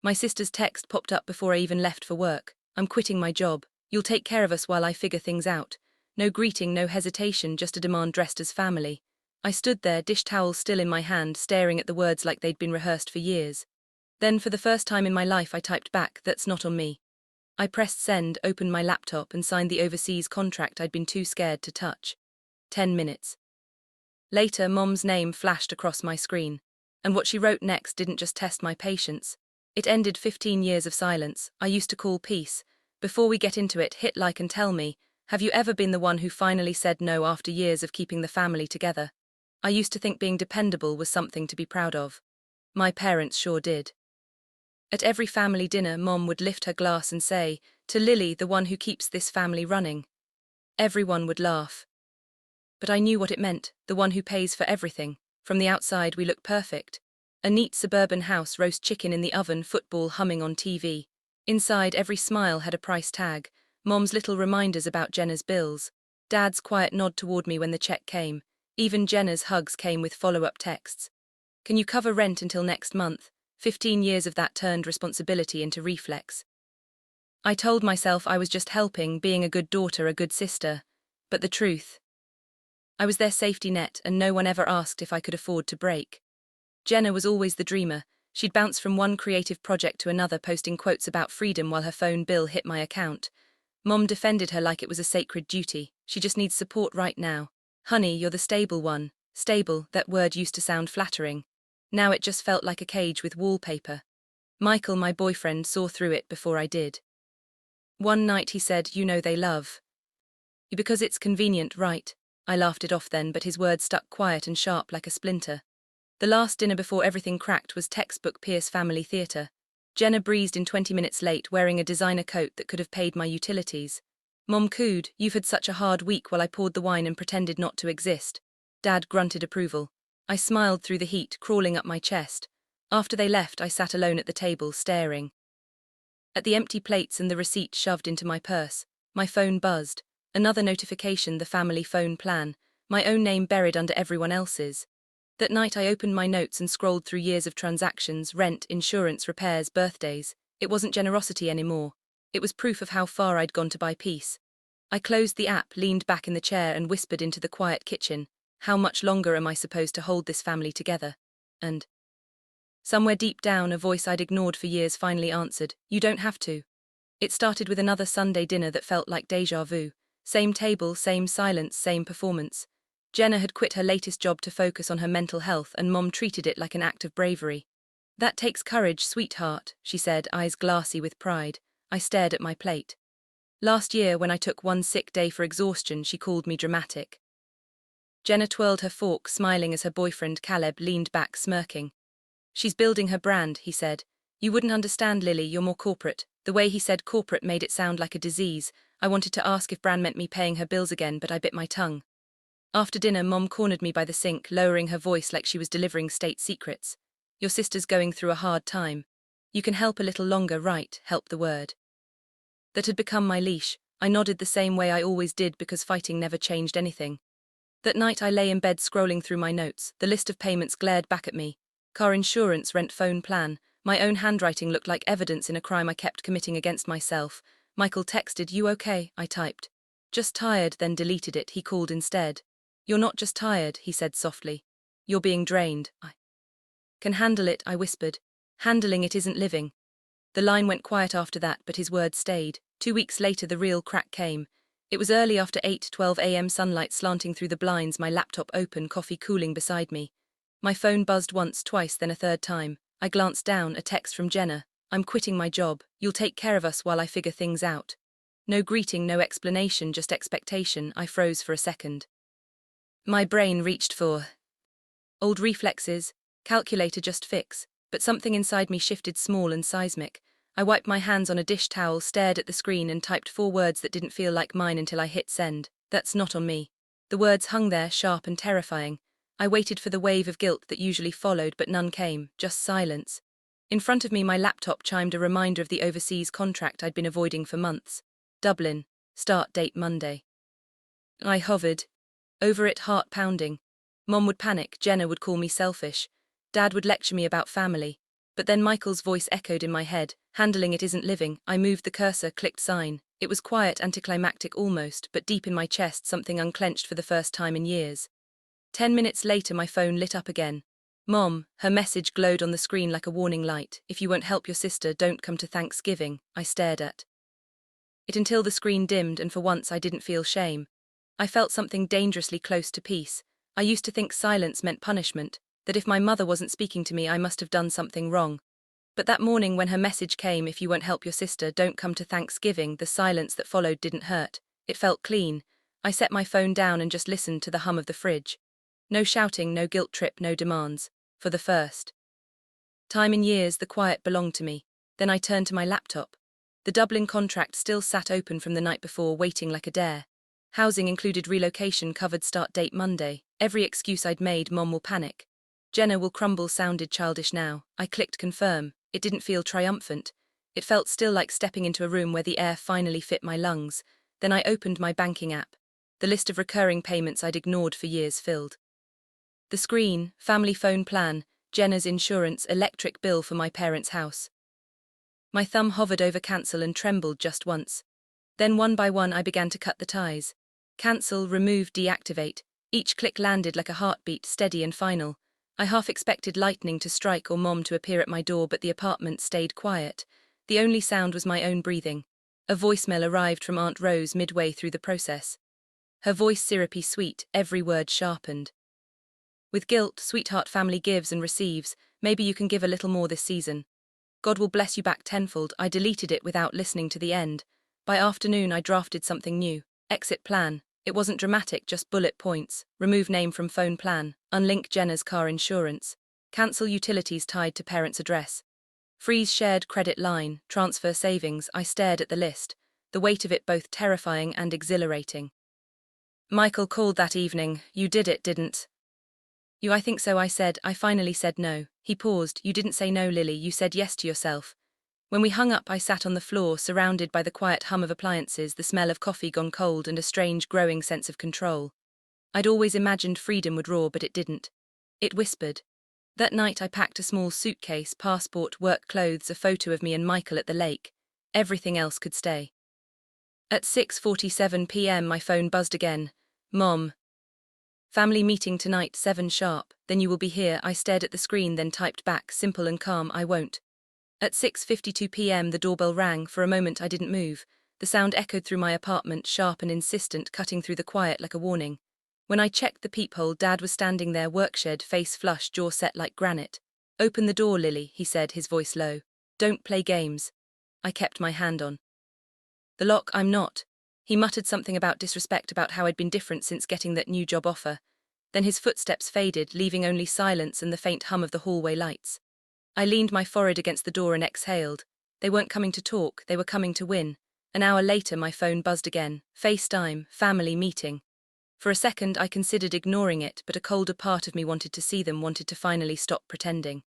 My sister's text popped up before I even left for work. I'm quitting my job. You'll take care of us while I figure things out. No greeting, no hesitation, just a demand dressed as family. I stood there, dish towel still in my hand, staring at the words like they'd been rehearsed for years. Then, for the first time in my life, I typed back, "That's not on me." I pressed send, opened my laptop, and signed the overseas contract I'd been too scared to touch. 10 minutes. Later, Mom's name flashed across my screen. And what she wrote next didn't just test my patience. It ended 15 years of silence I used to call peace. Before we get into it, hit like and tell me, have you ever been the one who finally said no after years of keeping the family together? I used to think being dependable was something to be proud of. My parents sure did. At every family dinner, Mom would lift her glass and say, "To Lily, the one who keeps this family running." Everyone would laugh. But I knew what it meant, the one who pays for everything. From the outside, we looked perfect. A neat suburban house, roast chicken in the oven, football humming on TV. Inside, every smile had a price tag. Mom's little reminders about Jenna's bills. Dad's quiet nod toward me when the check came. Even Jenna's hugs came with follow-up texts. "Can you cover rent until next month?" 15 years of that turned responsibility into reflex. I told myself I was just helping, being a good daughter, a good sister. But the truth, I was their safety net, and no one ever asked if I could afford to break. Jenna was always the dreamer. She'd bounce from one creative project to another, posting quotes about freedom while her phone bill hit my account. Mom defended her like it was a sacred duty. "She just needs support right now. Honey, you're the stable one." Stable, that word used to sound flattering. Now it just felt like a cage with wallpaper. Michael, my boyfriend, saw through it before I did. One night he said, "You know they love you because it's convenient, right?" I laughed it off then, but his words stuck quiet and sharp like a splinter. The last dinner before everything cracked was textbook Pierce family theatre. Jenna breezed in 20 minutes late, wearing a designer coat that could have paid my utilities. Mom cooed, "You've had such a hard week," while I poured the wine and pretended not to exist. Dad grunted approval. I smiled through the heat, crawling up my chest. After they left, I sat alone at the table, staring at the empty plates and the receipt shoved into my purse. My phone buzzed. Another notification, the family phone plan. My own name buried under everyone else's. That night I opened my notes and scrolled through years of transactions, rent, insurance, repairs, birthdays. It wasn't generosity anymore. It was proof of how far I'd gone to buy peace. I closed the app, leaned back in the chair, and whispered into the quiet kitchen, "How much longer am I supposed to hold this family together?" And somewhere deep down, a voice I'd ignored for years finally answered, "You don't have to." It started with another Sunday dinner that felt like déjà vu. Same table, same silence, same performance. Jenna had quit her latest job to focus on her mental health, and Mom treated it like an act of bravery. "That takes courage, sweetheart," she said, eyes glassy with pride. I stared at my plate. Last year, when I took one sick day for exhaustion, she called me dramatic. Jenna twirled her fork, smiling as her boyfriend Caleb leaned back, smirking. "She's building her brand," he said. "You wouldn't understand, Lily, you're more corporate." The way he said corporate made it sound like a disease. I wanted to ask if brand meant me paying her bills again, but I bit my tongue. After dinner, Mom cornered me by the sink, lowering her voice like she was delivering state secrets. "Your sister's going through a hard time. You can help a little longer, right?" Help, the word that had become my leash. I nodded the same way I always did, because fighting never changed anything. That night I lay in bed scrolling through my notes. The list of payments glared back at me. Car insurance, rent, phone plan. My own handwriting looked like evidence in a crime I kept committing against myself. Michael texted, "You okay?" I typed. "Just tired," then deleted it. He called instead. "You're not just tired," he said softly. "You're being drained." "I can handle it," I whispered. "Handling it isn't living." The line went quiet after that, but his words stayed. 2 weeks later, the real crack came. It was early after 8:12 a.m., sunlight slanting through the blinds, my laptop open, coffee cooling beside me. My phone buzzed once, twice, then a third time. I glanced down, a text from Jenna. "I'm quitting my job. You'll take care of us while I figure things out." No greeting, no explanation, just expectation. I froze for a second. My brain reached for old reflexes, calculator, just fix, but something inside me shifted, small and seismic. I wiped my hands on a dish towel, stared at the screen, and typed 4 words that didn't feel like mine until I hit send. "That's not on me." The words hung there, sharp and terrifying. I waited for the wave of guilt that usually followed, but none came, just silence. In front of me, my laptop chimed a reminder of the overseas contract I'd been avoiding for months. Dublin, start date Monday. I hovered over it, heart pounding. Mom would panic, Jenna would call me selfish, Dad would lecture me about family. But then Michael's voice echoed in my head. Handling it isn't living. I moved the cursor, clicked sign. It was quiet, anticlimactic almost, but deep in my chest something unclenched for the first time in years. 10 minutes later my phone lit up again. Mom, her message glowed on the screen like a warning light. If you won't help your sister, don't come to Thanksgiving. I stared at it until the screen dimmed, and for once I didn't feel shame. I felt something dangerously close to peace. I used to think silence meant punishment, that if my mother wasn't speaking to me I must have done something wrong. But that morning when her message came, if you won't help your sister, don't come to Thanksgiving, the silence that followed didn't hurt. It felt clean. I set my phone down and just listened to the hum of the fridge. No shouting, no guilt trip, no demands. For the first time in years, the quiet belonged to me. Then I turned to my laptop. The Dublin contract still sat open from the night before, waiting like a dare. Housing included relocation, covered start date Monday. Every excuse I'd made, Mom will panic, Jenna will crumble, sounded childish now. I clicked confirm. It didn't feel triumphant. It felt still like stepping into a room where the air finally fit my lungs. Then I opened my banking app. The list of recurring payments I'd ignored for years filled the screen: family phone plan, Jenna's insurance, electric bill for my parents' house. My thumb hovered over cancel and trembled just once. Then one by one I began to cut the ties. Cancel, remove, deactivate. Each click landed like a heartbeat, steady and final. I half expected lightning to strike or Mom to appear at my door, but the apartment stayed quiet. The only sound was my own breathing. A voicemail arrived from Aunt Rose midway through the process. Her voice syrupy sweet, every word sharpened. With guilt, sweetheart, family gives and receives. Maybe you can give a little more this season. God will bless you back tenfold. I deleted it without listening to the end. By afternoon I drafted something new. Exit plan. It wasn't dramatic, just bullet points. Remove name from phone plan. Unlink Jenna's car insurance. Cancel utilities tied to parents' address. Freeze shared credit line. Transfer savings. I stared at the list, the weight of it both terrifying and exhilarating. Michael called that evening. You did it, didn't you? I think so, I said. I finally said no. He paused. You didn't say no, Lily. You said yes to yourself. When we hung up, I sat on the floor, surrounded by the quiet hum of appliances, the smell of coffee gone cold, and a strange, growing sense of control. I'd always imagined freedom would roar, but it didn't. It whispered. That night I packed a small suitcase, passport, work clothes, a photo of me and Michael at the lake. Everything else could stay. At 6:47 p.m. my phone buzzed again. Mom. Family meeting tonight, 7 sharp. Then you will be here. I stared at the screen, then typed back, simple and calm, I won't. At 6:52 p.m. the doorbell rang. For a moment I didn't move. The sound echoed through my apartment, sharp and insistent, cutting through the quiet like a warning. When I checked the peephole, Dad was standing there, workshed, face flush, jaw set like granite. Open the door, Lily, he said, his voice low. Don't play games. I kept my hand on the lock. I'm not. He muttered something about disrespect, about how I'd been different since getting that new job offer. Then his footsteps faded, leaving only silence and the faint hum of the hallway lights. I leaned my forehead against the door and exhaled. They weren't coming to talk, they were coming to win. An hour later my phone buzzed again. FaceTime, family meeting. For a second I considered ignoring it, but a colder part of me wanted to see them, wanted to finally stop pretending.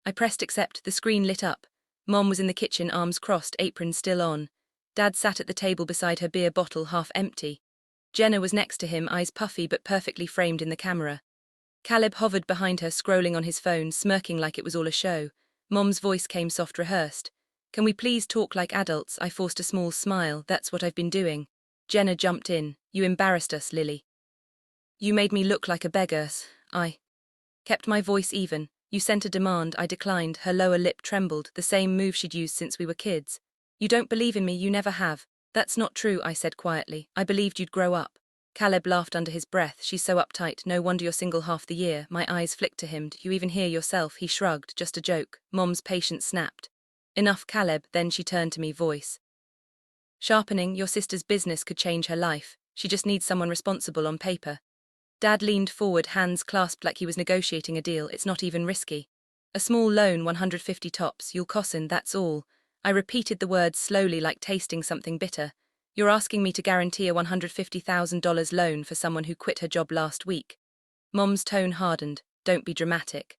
I pressed accept. The screen lit up. Mom was in the kitchen, arms crossed, apron still on. Dad sat at the table beside her, beer bottle half empty. Jenna was next to him, eyes puffy but perfectly framed in the camera. Caleb hovered behind her, scrolling on his phone, smirking like it was all a show. Mom's voice came soft, rehearsed. Can we please talk like adults? I forced a small smile. That's what I've been doing. Jenna jumped in. You embarrassed us, Lily. You made me look like a beggar. I kept my voice even. You sent a demand. I declined. Her lower lip trembled, the same move she'd used since we were kids. You don't believe in me, you never have. That's not true, I said quietly. I believed you'd grow up. Caleb laughed under his breath. She's so uptight, no wonder you're single half the year. My eyes flicked to him. Do you even hear yourself? He shrugged. Just a joke. Mom's patience snapped. Enough, Caleb. Then she turned to me, voice sharpening. Your sister's business could change her life. She just needs someone responsible on paper. Dad leaned forward, hands clasped like he was negotiating a deal. It's not even risky. A small loan, 150 tops. You'll costen, that's all. I repeated the words slowly, like tasting something bitter. You're asking me to guarantee a $150,000 loan for someone who quit her job last week. Mom's tone hardened. Don't be dramatic.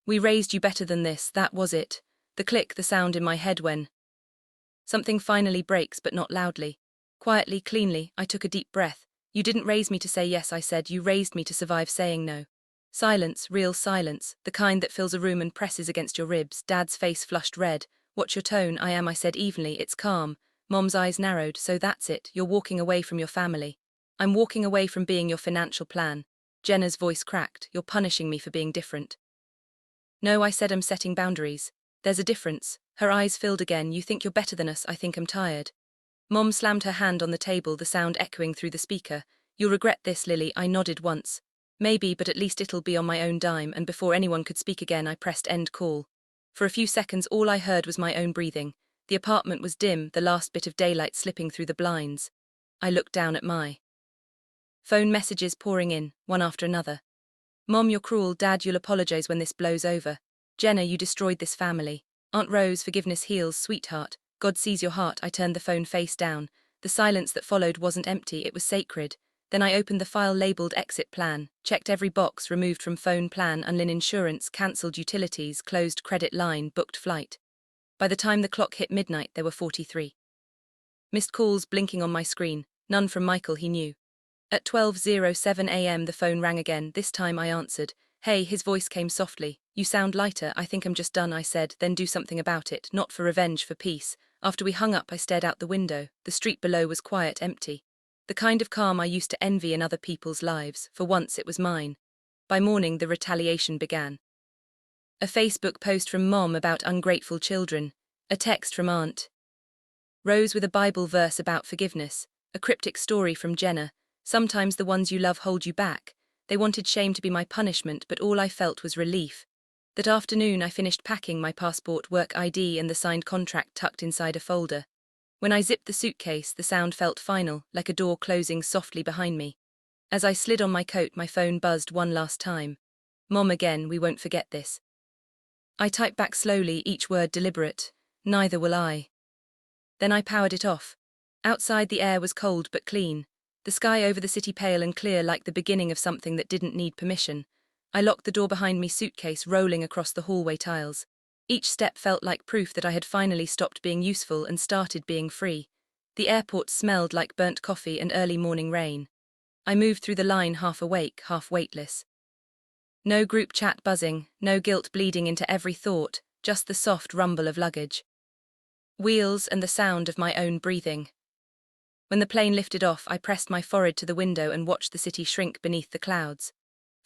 We raised you better than this, that was it. The click, the sound in my head when something finally breaks, but not loudly. Quietly, cleanly, I took a deep breath. You didn't raise me to say yes, I said. You raised me to survive saying no. Silence, real silence, the kind that fills a room and presses against your ribs. Dad's face flushed red. What's your tone? I said evenly. It's calm. Mom's eyes narrowed. So that's it, you're walking away from your family. I'm walking away from being your financial plan. Jenna's voice cracked. You're punishing me for being different. No, I said, I'm setting boundaries. There's a difference. Her eyes filled again. You think you're better than us. I think I'm tired. Mom slammed her hand on the table, the sound echoing through the speaker. You'll regret this, Lily. I nodded once. Maybe, but at least it'll be on my own dime, and before anyone could speak again I pressed end call. For a few seconds all I heard was my own breathing. The apartment was dim, the last bit of daylight slipping through the blinds. I looked down at my phone, messages pouring in, one after another. Mom, you're cruel. Dad, you'll apologize when this blows over. Jenna, you destroyed this family. Aunt Rose, forgiveness heals, sweetheart. God sees your heart. I turned the phone face down. The silence that followed wasn't empty, it was sacred. Then I opened the file labeled exit plan, checked every box, removed from phone plan, unlin insurance, cancelled utilities, closed credit line, booked flight. By the time the clock hit midnight, there were 43 missed calls blinking on my screen, none from Michael, he knew. At 12:07 a.m. the phone rang again. This time I answered. Hey, his voice came softly. You sound lighter. I think I'm just done, I said. Then do something about it, not for revenge, for peace. After we hung up I stared out the window. The street below was quiet, empty. The kind of calm I used to envy in other people's lives. For once it was mine. By morning the retaliation began. A Facebook post from Mom about ungrateful children. A text from Aunt Rose with a Bible verse about forgiveness. A cryptic story from Jenna. Sometimes the ones you love hold you back. They wanted shame to be my punishment, but all I felt was relief. That afternoon I finished packing, my passport, work ID and the signed contract tucked inside a folder. When I zipped the suitcase, the sound felt final, like a door closing softly behind me. As I slid on my coat, my phone buzzed one last time. Mom again, we won't forget this. I typed back slowly, each word deliberate. Neither will I. Then I powered it off. Outside the air was cold but clean. The sky over the city pale and clear, like the beginning of something that didn't need permission. I locked the door behind me, suitcase rolling across the hallway tiles. Each step felt like proof that I had finally stopped being useful and started being free. The airport smelled like burnt coffee and early morning rain. I moved through the line, half awake, half weightless. No group chat buzzing, no guilt bleeding into every thought, just the soft rumble of luggage. Wheels and the sound of my own breathing. When the plane lifted off, I pressed my forehead to the window and watched the city shrink beneath the clouds.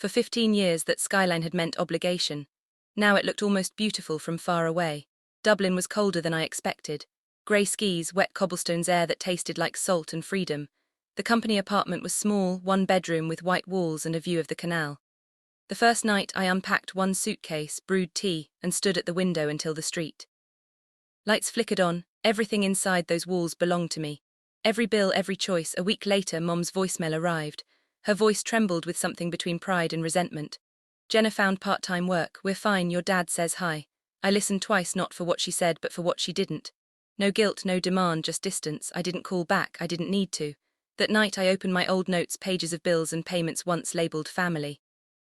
For 15 years that skyline had meant obligation. Now it looked almost beautiful from far away. Dublin was colder than I expected. Grey skis, wet cobblestones, air that tasted like salt and freedom. The company apartment was small, one bedroom with white walls and a view of the canal. The first night I unpacked one suitcase, brewed tea, and stood at the window until the street lights flickered on. Everything inside those walls belonged to me. Every bill, every choice. A week later, Mom's voicemail arrived. Her voice trembled with something between pride and resentment. Jenna found part-time work. We're fine, your dad says hi. I listened twice, not for what she said but for what she didn't. No guilt, no demand, just distance. I didn't call back, I didn't need to. That night I opened my old notes, pages of bills and payments once labeled family.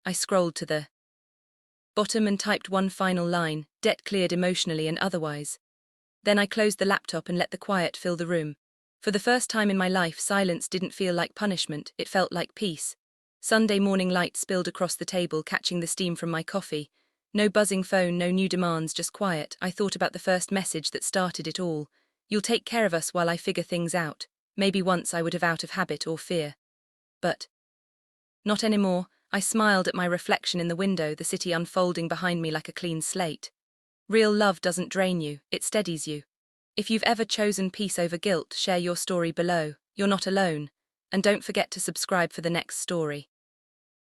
I scrolled to the bottom and typed one final line, debt cleared emotionally and otherwise. Then I closed the laptop and let the quiet fill the room. For the first time in my life, silence didn't feel like punishment, it felt like peace. Sunday morning light spilled across the table, catching the steam from my coffee. No buzzing phone, no new demands, just quiet. I thought about the first message that started it all. You'll take care of us while I figure things out. Maybe once I would have, out of habit or fear. But not anymore. I smiled at my reflection in the window, the city unfolding behind me like a clean slate. Real love doesn't drain you, it steadies you. If you've ever chosen peace over guilt, share your story below. You're not alone. And don't forget to subscribe for the next story.